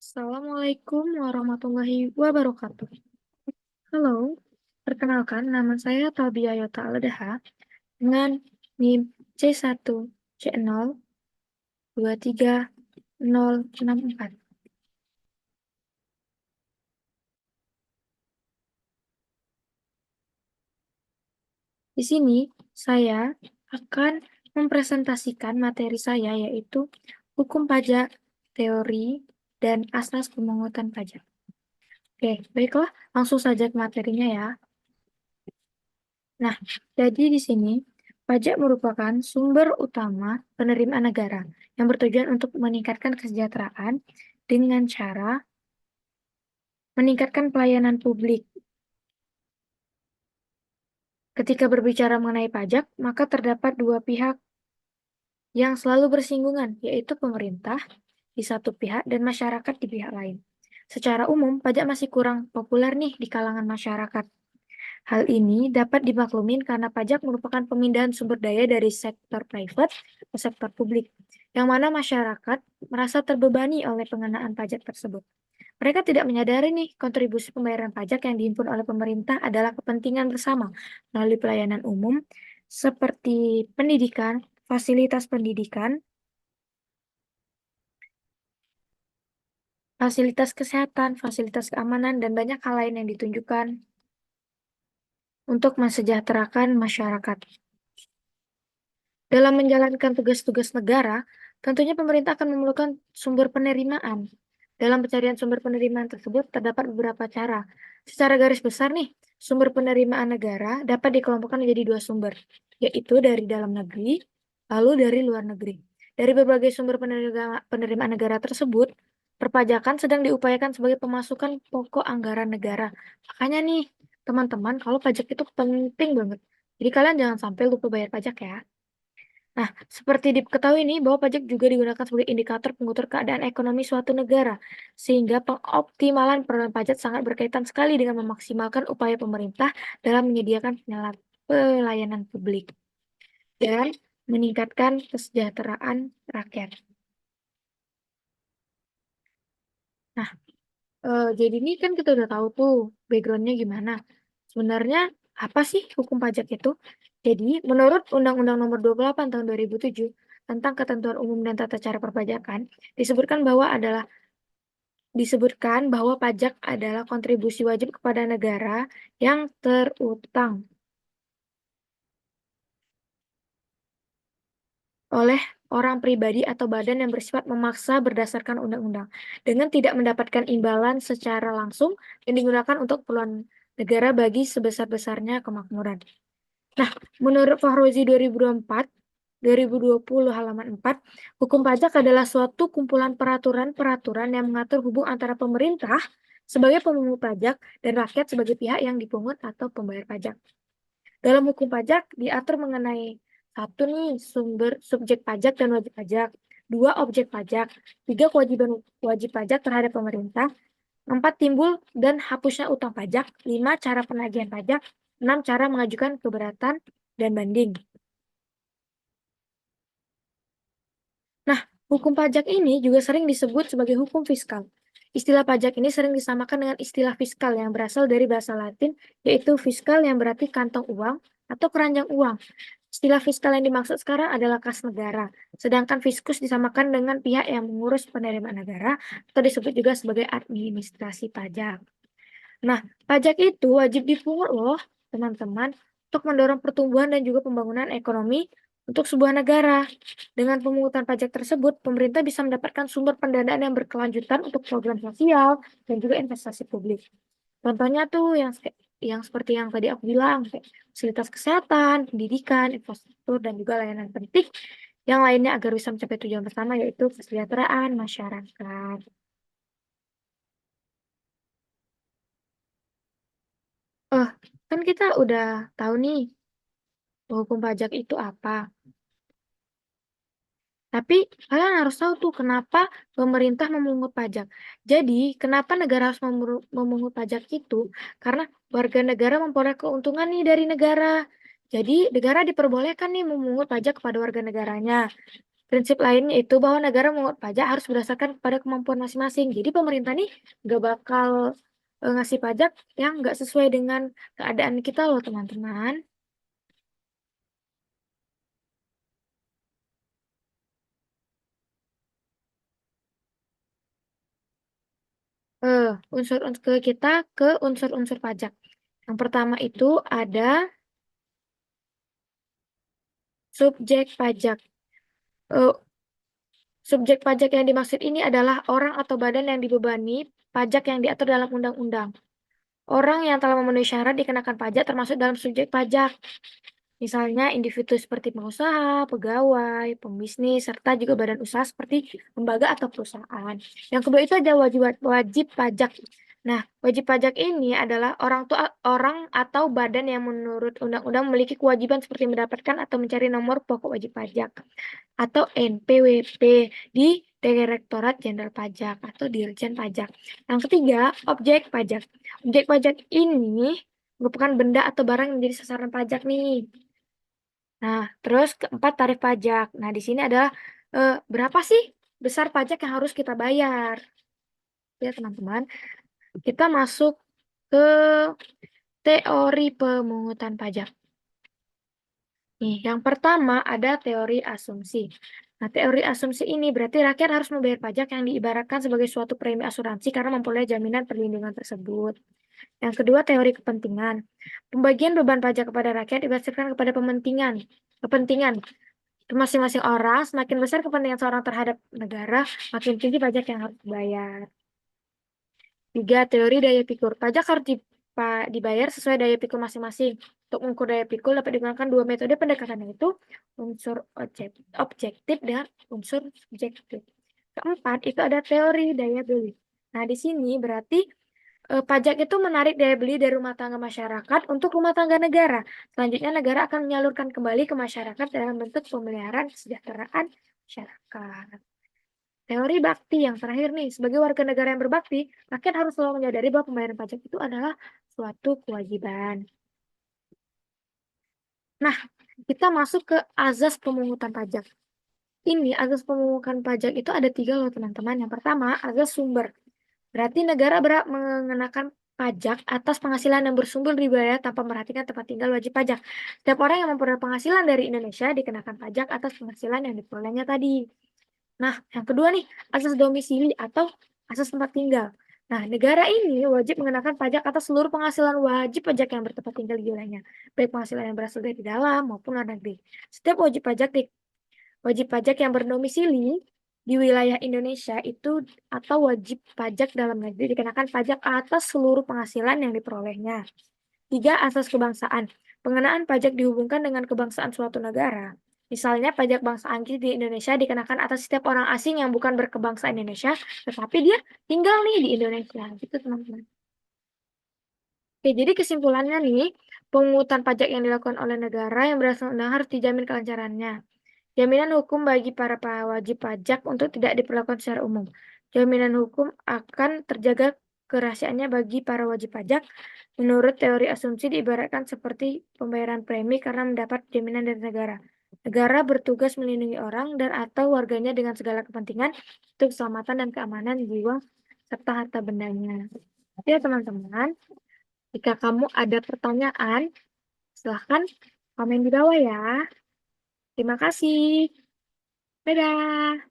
Assalamualaikum warahmatullahi wabarakatuh. Halo, perkenalkan nama saya Tabia Yota Aledaha dengan NIM C1 C023 064. Di sini saya akan mempresentasikan materi saya yaitu hukum pajak, teori, dan asas pemungutan pajak. Oke, baiklah, langsung saja ke materinya ya. Nah, jadi di sini pajak merupakan sumber utama penerimaan negara yang bertujuan untuk meningkatkan kesejahteraan dengan cara meningkatkan pelayanan publik. Ketika berbicara mengenai pajak, maka terdapat dua pihak yang selalu bersinggungan, yaitu pemerintah di satu pihak dan masyarakat di pihak lain. Secara umum, pajak masih kurang populer nih di kalangan masyarakat. Hal ini dapat dimaklumin karena pajak merupakan pemindahan sumber daya dari sektor private ke sektor publik, yang mana masyarakat merasa terbebani oleh pengenaan pajak tersebut. Mereka tidak menyadari nih kontribusi pembayaran pajak yang dihimpun oleh pemerintah adalah kepentingan bersama melalui pelayanan umum seperti pendidikan, fasilitas kesehatan, fasilitas keamanan, dan banyak hal lain yang ditunjukkan untuk mensejahterakan masyarakat. Dalam menjalankan tugas-tugas negara, tentunya pemerintah akan memerlukan sumber penerimaan. Dalam pencarian sumber penerimaan tersebut terdapat beberapa cara. Secara garis besar nih, sumber penerimaan negara dapat dikelompokkan menjadi dua sumber, yaitu dari dalam negeri, lalu dari luar negeri. Dari berbagai sumber penerimaan negara tersebut, perpajakan sedang diupayakan sebagai pemasukan pokok anggaran negara. Makanya nih, teman-teman, kalau pajak itu penting banget. Jadi kalian jangan sampai lupa bayar pajak ya. Nah, seperti diketahui nih bahwa pajak juga digunakan sebagai indikator pengukur keadaan ekonomi suatu negara, sehingga pengoptimalan perolehan pajak sangat berkaitan sekali dengan memaksimalkan upaya pemerintah dalam menyediakan pelayanan publik dan meningkatkan kesejahteraan rakyat. Nah, jadi ini kan kita udah tahu tuh backgroundnya gimana. Sebenarnya apa sih hukum pajak itu? Jadi, menurut Undang-Undang Nomor 28 Tahun 2007 tentang Ketentuan Umum dan Tata Cara Perpajakan, disebutkan bahwa pajak adalah kontribusi wajib kepada negara yang terutang oleh orang pribadi atau badan yang bersifat memaksa berdasarkan undang-undang dengan tidak mendapatkan imbalan secara langsung dan digunakan untuk keperluan negara bagi sebesar-besarnya kemakmuran. Nah, menurut Fahrozi 2020 halaman 4, hukum pajak adalah suatu kumpulan peraturan-peraturan yang mengatur hubungan antara pemerintah sebagai pemungut pajak dan rakyat sebagai pihak yang dipungut atau pembayar pajak. Dalam hukum pajak diatur mengenai satu nih subjek pajak dan wajib pajak, dua objek pajak, tiga kewajiban wajib pajak terhadap pemerintah, empat timbul dan hapusnya utang pajak, lima cara penagihan pajak, enam cara mengajukan keberatan dan banding. Nah, hukum pajak ini juga sering disebut sebagai hukum fiskal. Istilah pajak ini sering disamakan dengan istilah fiskal yang berasal dari bahasa Latin, yaitu fiskal yang berarti kantong uang atau keranjang uang. Istilah fiskal yang dimaksud sekarang adalah kas negara, sedangkan fiskus disamakan dengan pihak yang mengurus penerimaan negara atau disebut juga sebagai administrasi pajak. Nah, pajak itu wajib dipungut loh, teman-teman, untuk mendorong pertumbuhan dan juga pembangunan ekonomi untuk sebuah negara. Dengan pemungutan pajak tersebut, pemerintah bisa mendapatkan sumber pendanaan yang berkelanjutan untuk program sosial dan juga investasi publik. Contohnya tuh yang seperti yang tadi aku bilang, kayak fasilitas kesehatan, pendidikan, infrastruktur, dan juga layanan penting yang lainnya agar bisa mencapai tujuan bersama yaitu kesejahteraan masyarakat. Oh, kan kita udah tahu nih hukum pajak itu apa. Tapi kalian harus tahu tuh kenapa pemerintah memungut pajak. Jadi, kenapa negara harus memungut pajak itu? Karena warga negara memperoleh keuntungan nih dari negara. Jadi, negara diperbolehkan nih memungut pajak kepada warga negaranya. Prinsip lainnya itu bahwa negara memungut pajak harus berdasarkan pada kemampuan masing-masing. Jadi pemerintah nih nggak bakal ngasih pajak yang nggak sesuai dengan keadaan kita loh teman-teman. Ke unsur-unsur pajak. Yang pertama itu ada subjek pajak. Eh, Subjek pajak yang dimaksud ini adalah orang atau badan yang dibebani pajak yang diatur dalam undang-undang. Orang yang telah memenuhi syarat dikenakan pajak termasuk dalam subjek pajak. Misalnya individu seperti pengusaha, pegawai, pembisnis, serta juga badan usaha seperti lembaga atau perusahaan. Yang kedua itu ada wajib pajak. Nah, wajib pajak ini adalah orang atau badan yang menurut undang-undang memiliki kewajiban seperti mendapatkan atau mencari nomor pokok wajib pajak atau NPWP di Direktorat Jenderal Pajak atau Dirjen Pajak. Yang ketiga, objek pajak. Objek pajak ini merupakan benda atau barang yang menjadi sasaran pajak nih. Nah, terus keempat tarif pajak. Nah, di sini adalah berapa sih besar pajak yang harus kita bayar? Ya, teman-teman. Kita masuk ke teori pemungutan pajak. Nih, yang pertama ada teori asumsi. Nah, teori asumsi ini berarti rakyat harus membayar pajak yang diibaratkan sebagai suatu premi asuransi karena memperoleh jaminan perlindungan tersebut. Yang kedua, teori kepentingan. Pembagian beban pajak kepada rakyat didasarkan kepada kepentingan masing-masing orang. Semakin besar kepentingan seorang terhadap negara, makin tinggi pajak yang harus dibayar. Tiga, teori daya pikul. Pajak harus dibayar sesuai daya pikul masing-masing. Untuk mengukur daya pikul dapat digunakan dua metode pendekatan, yaitu unsur objektif dan unsur subjektif. Keempat, itu ada teori daya beli. Nah, di sini berarti pajak itu menarik daya beli dari rumah tangga masyarakat untuk rumah tangga negara. Selanjutnya, negara akan menyalurkan kembali ke masyarakat dalam bentuk pemeliharaan kesejahteraan masyarakat. Teori bakti yang terakhir nih, sebagai warga negara yang berbakti, rakyat harus selalu menyadari bahwa pembayaran pajak itu adalah suatu kewajiban. Nah, kita masuk ke azas pemungutan pajak. Ini azas pemungutan pajak itu ada tiga loh teman-teman. Yang pertama, azas sumber. Berarti negara berhak mengenakan pajak atas penghasilan yang bersumber di wilayah tanpa memperhatikan tempat tinggal wajib pajak. Setiap orang yang memperoleh penghasilan dari Indonesia dikenakan pajak atas penghasilan yang diperolehnya tadi. Nah, yang kedua nih, asas domisili atau asas tempat tinggal. Nah, negara ini wajib mengenakan pajak atas seluruh penghasilan wajib pajak yang bertempat tinggal di wilayahnya, baik penghasilan yang berasal dari dalam maupun luar negeri. Setiap wajib pajak yang berdomisili di wilayah Indonesia itu atau wajib pajak dalam negeri dikenakan pajak atas seluruh penghasilan yang diperolehnya. Tiga, asas kebangsaan. Pengenaan pajak dihubungkan dengan kebangsaan suatu negara. Misalnya pajak bangsa Inggris di Indonesia dikenakan atas setiap orang asing yang bukan berkebangsaan Indonesia, tetapi dia tinggal nih di Indonesia. Gitu teman-teman. Oke, jadi kesimpulannya nih, pemungutan pajak yang dilakukan oleh negara yang berasal undang harus dijamin kelancarannya. Jaminan hukum bagi para wajib pajak untuk tidak diperlakukan secara umum. Jaminan hukum akan terjaga kerahasiaannya bagi para wajib pajak. Menurut teori asumsi diibaratkan seperti pembayaran premi karena mendapat jaminan dari negara. Negara bertugas melindungi orang dan atau warganya dengan segala kepentingan untuk keselamatan dan keamanan jiwa serta harta bendanya. Ya teman-teman, jika kamu ada pertanyaan, silahkan komen di bawah ya. Terima kasih. Dadah.